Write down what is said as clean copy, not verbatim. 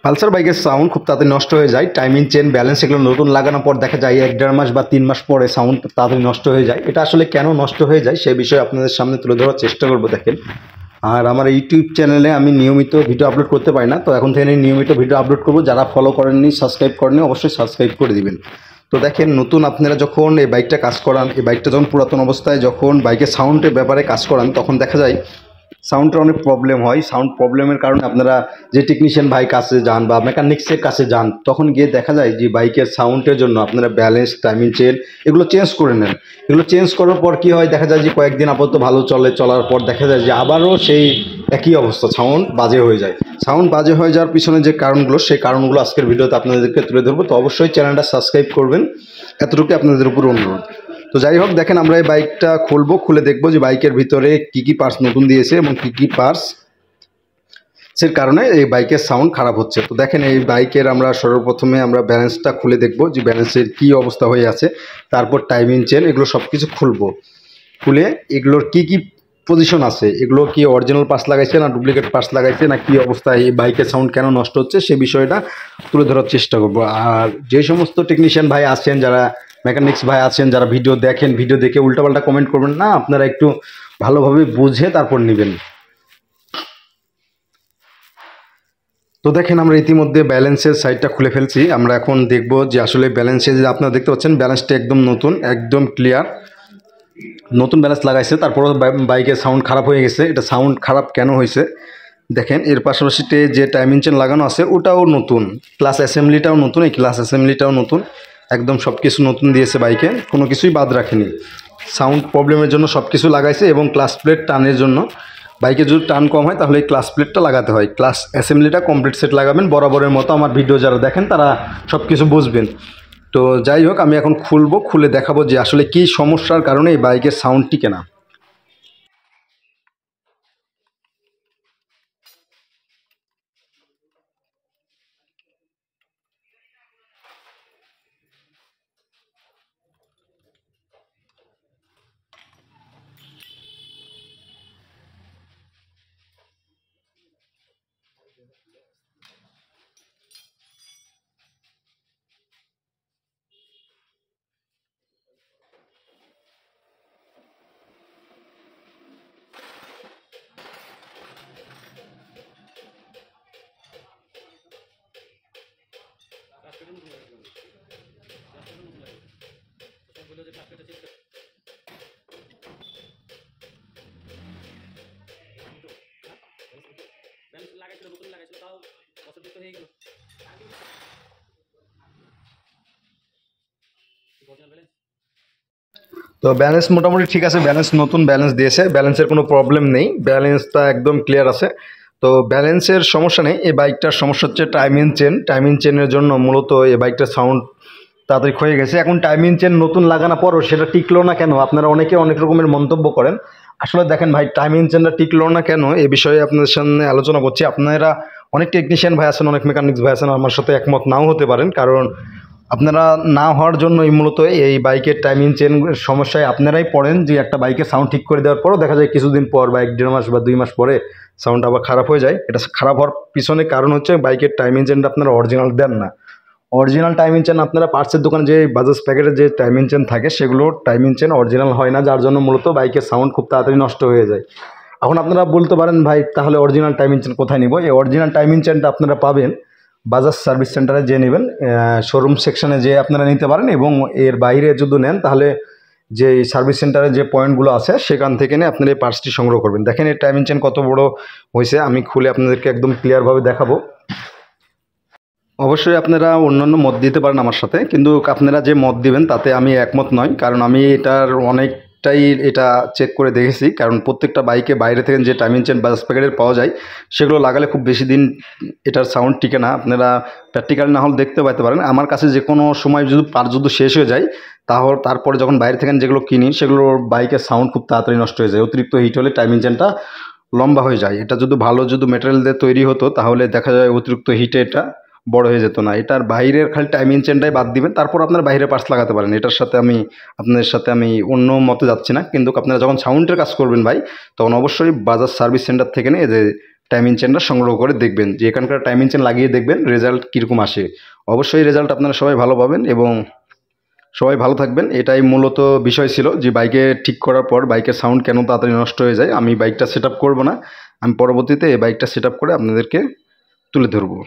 Pulsar বাইকের sound খুব তাড়াতাড়ি নষ্ট হয়ে যায়। টাইমিং চেন, ব্যালেন্স এগুলো নতুন লাগানোর পর দেখা যায় 1-1.5 মাস বা 3 মাস পরে সাউন্ড তাড়াতাড়ি নষ্ট হয়ে যায়। এটা আসলে কেন নষ্ট হয়ে যায় সেই বিষয়ে আপনাদের সামনে তুলে ধরার চেষ্টা করব। দেখেন, আর আমার ইউটিউব চ্যানেলে আমি নিয়মিত ভিডিও আপলোড করতে পারি না, তো এখন থেকে নিয়মিত ভিডিও আপলোড করব। যারা ফলো করেননি, সাবস্ক্রাইব করেননি, অবশ্যই সাবস্ক্রাইব করে দিবেন। তো দেখেন, নতুন আপনারা যখন এই বাইকটা কাজ করান, এই বাইকটা যখন পুরাতন অবস্থায় যখন বাইকের সাউন্ডের ব্যাপারে কাজ করান, তখন দেখা যায় সাউন্ডের অনেক প্রবলেম হয়। সাউন্ড প্রবলেমের কারণে আপনারা যে টেকনিশিয়ান ভাই কাছে যান বা মেকানিক্সের কাছে যান, তখন গিয়ে দেখা যায় যে বাইকের সাউন্ডের জন্য আপনারা ব্যালেন্স, টাইমিং চেন এগুলো চেঞ্জ করে নেন। এগুলো চেঞ্জ করার পর কী হয়, দেখা যায় যে কয়েকদিন আপাতত ভালো চলে, চলার পর দেখা যায় যে আবারও সেই একই অবস্থা, সাউন্ড বাজে হয়ে যায়। সাউন্ড বাজে হয়ে যাওয়ার পিছনে যে কারণগুলো, সেই কারণগুলো আজকের ভিডিওতে আপনাদেরকে তুলে ধরবো। তো অবশ্যই চ্যানেলটা সাবস্ক্রাইব করবেন, এতটুকু আপনাদের উপর অনুরোধ। তো যাই হোক, দেখেন আমরা এই বাইকটা খুলবো, খুলে দেখবো যে বাইকের ভিতরে কি কি পার্টস নতুন দিয়েছে এবং কি কি পার্টস এর কারণে এই বাইকের সাউন্ড খারাপ হচ্ছে। তো দেখেন, এই বাইকের আমরা সর্বপ্রথমে আমরা ব্যালেন্সটা খুলে দেখবো যে ব্যালেন্সের কি অবস্থা হয়ে আছে। তারপর টাইমিং চেন, এগুলো সব কিছু খুলবো। খুলে এগুলোর কি কি পজিশন আছে, এগুলো কি অরিজিনাল পার্টস লাগাইছে না ডুপ্লিকেট পার্টস লাগাইছে, না কি অবস্থায় এই বাইকের সাউন্ড কেন নষ্ট হচ্ছে, সে বিষয়টা তুলে ধরার চেষ্টা করবো। আর যে সমস্ত টেকনিশিয়ান ভাই আছেন, যারা মেকানিক্স ভাই আছেন, যারা ভিডিও দেখেন, ভিডিও দেখে উল্টাপাল্টা কমেন্ট করবেন না, আপনারা একটু ভালোভাবে বুঝে তারপর নেবেন। তো দেখেন, আমরা ইতিমধ্যে ব্যালেন্সের সাইডটা খুলে ফেলছি। আমরা এখন দেখব যে আসলে ব্যালেন্সে যে আপনারা দেখতে পাচ্ছেন, ব্যালেন্সটা একদম নতুন, একদম ক্লিয়ার, নতুন ব্যালেন্স লাগাইছে। তারপরও বাইকের সাউন্ড খারাপ হয়ে গেছে। এটা সাউন্ড খারাপ কেন হয়েছে দেখেন, এর পাশাপাশিতে যে টাইমিং চেন লাগানো আছে ওটাও নতুন, ক্লাস অ্যাসেম্বলিটাও নতুন, এই ক্লাস অ্যাসেম্বলিটাও নতুন, একদম সব কিছু নতুন দিয়েছে বাইকে, কোনো কিছুই বাদ রাখেনি। সাউন্ড প্রবলেমের জন্য সব কিছু লাগাইছে এবং ক্লাস প্লেট টানের জন্য, বাইকে যদি টান কম হয় তাহলে এই ক্লাস প্লেটটা লাগাতে হয়। ক্লাস অ্যাসেম্বলিটা কমপ্লিট সেট লাগাবেন, বরাবরের মতো। আমার ভিডিও যারা দেখেন তারা সব কিছু বুঝবেন। তো যাই হোক, আমি এখন খুলবো, খুলে দেখাবো যে আসলে কী সমস্যার কারণে এই বাইকের সাউন্ড টিকে না। তো ব্যালেন্স মোটামুটি ঠিক আছে, ব্যালেন্স নতুন ব্যালেন্স দিয়েছে, ব্যালেন্সের কোনো প্রবলেম নেই, ব্যালেন্সটা একদম ক্লিয়ার আছে। তো ব্যালেন্সের সমস্যা নেই। এই বাইকটার সমস্যা হচ্ছে টাইমিং চেন। টাইমিং চেনের জন্য মূলত এই বাইকটার সাউন্ড তাড়াতাড়ি ক্ষয়ে গেছে। এখন টাইমিং চেন নতুন লাগানোর পরও সেটা টিকলো না কেন, আপনারা অনেকে অনেক রকমের মন্তব্য করেন। আসলে দেখেন ভাই, টাইমিং চেনটা টিকলো না কেন এ বিষয়ে আপনাদের সামনে আলোচনা করছি। আপনারা অনেক টেকনিশিয়ান ভাই আছেন, অনেক মেকানিক্স ভাই আছেন, আমার সাথে একমত নাও হতে পারেন, কারণ আপনারা না হওয়ার জন্যই মূলত এই বাইকের টাইমিং চেন সমস্যায় আপনারাই পড়েন। যে একটা বাইকের সাউন্ড ঠিক করে দেওয়ার পরও দেখা যায় কিছুদিন পর বা 1-1.5 মাস বা 2 মাস পরে সাউন্ড আবার খারাপ হয়ে যায়। এটা খারাপ হওয়ার পিছনে কারণ হচ্ছে বাইকের টাইমিং চেনটা আপনারা অরিজিনাল দেন না। অরিজিনাল টাইমিং চেন আপনারা পার্টসের দোকানে যে বাজাজ প্যাকেটের যে টাইমিং চেন থাকে, সেগুলো টাইমিং চেন অরিজিনাল হয় না, যার জন্য মূলত বাইকের সাউন্ড খুব তাড়াতাড়ি নষ্ট হয়ে যায়। এখন আপনারা বলতে পারেন, ভাই তাহলে অরিজিনাল টাইমিং চেন কোথায় নিব? এই অরিজিনাল টাইমিং চেনটা আপনারা পাবেন বাজাজ সার্ভিস সেন্টারে যেয়ে নেবেন, শোরুম সেকশনে যেয়ে আপনারা নিতে পারেন। এবং এর বাইরে যদি নেন তাহলে যে সার্ভিস সেন্টারে যে পয়েন্টগুলো আছে সেখান থেকে নিয়ে আপনারা এই পার্টসটি সংগ্রহ করবেন। দেখেন এই টাইমিং চেন কত বড় হয়েছে, আমি খুলে আপনাদেরকে একদম ক্লিয়ারভাবে দেখাবো। অবশ্যই আপনারা অন্যান্য মত দিতে পারেন আমার সাথে, কিন্তু আপনারা যে মত দিবেন তাতে আমি একমত নই, কারণ আমি এটার অনেকটাই এটা চেক করে দেখেছি। কারণ প্রত্যেকটা বাইকে বাইরে থেকে যে টাইমিং চেন বাজাজ প্যাকেটের পাওয়া যায়, সেগুলো লাগালে খুব বেশি দিন এটার সাউন্ড টিকে না। আপনারা প্র্যাকটিক্যাল না হলে দেখতে পাইতে পারেন। আমার কাছে যে কোনো সময় যদি পার্ট যদি শেষ হয়ে যায়, তারপরে যখন বাইরে থেকে যেগুলো কিনি, সেগুলোর বাইকের সাউন্ড খুব তাড়াতাড়ি নষ্ট হয়ে যায়। অতিরিক্ত হিট হলে টাইমিং চেনটা লম্বা হয়ে যায়। এটা যদি ভালো মেটেরিয়াল দিয়ে তৈরি হতো, তাহলে দেখা যায় অতিরিক্ত হিটে এটা বড় হয়ে যেত না। এটার বাইরের খালি টাইমিং চেনটাই বাদ দিবেন, তারপর আপনার বাইরে পার্টস লাগাতে পারেন। এটার সাথে আপনাদের সাথে আমি অন্য মতে যাচ্ছি না। কিন্তু আপনারা যখন সাউন্ডের কাজ করবেন ভাই, তখন অবশ্যই বাজাজ সার্ভিস সেন্টার থেকে নিয়ে যে টাইমিং চেনটা সংগ্রহ করে দেখবেন যে এখানকার টাইমিং চেন লাগিয়ে দেখবেন রেজাল্ট কীরকম আসে। অবশ্যই রেজাল্ট আপনারা সবাই ভালো পাবেন এবং সবাই ভালো থাকবেন। এটাই মূলত বিষয় ছিল যে বাইকে ঠিক করার পর বাইকের সাউন্ড কেন তাড়াতাড়ি নষ্ট হয়ে যায়। আমি বাইকটা সেট আপ করবো না, আমি পরবর্তীতে এই বাইকটা সেট আপ করে আপনাদেরকে তুলে ধরবো।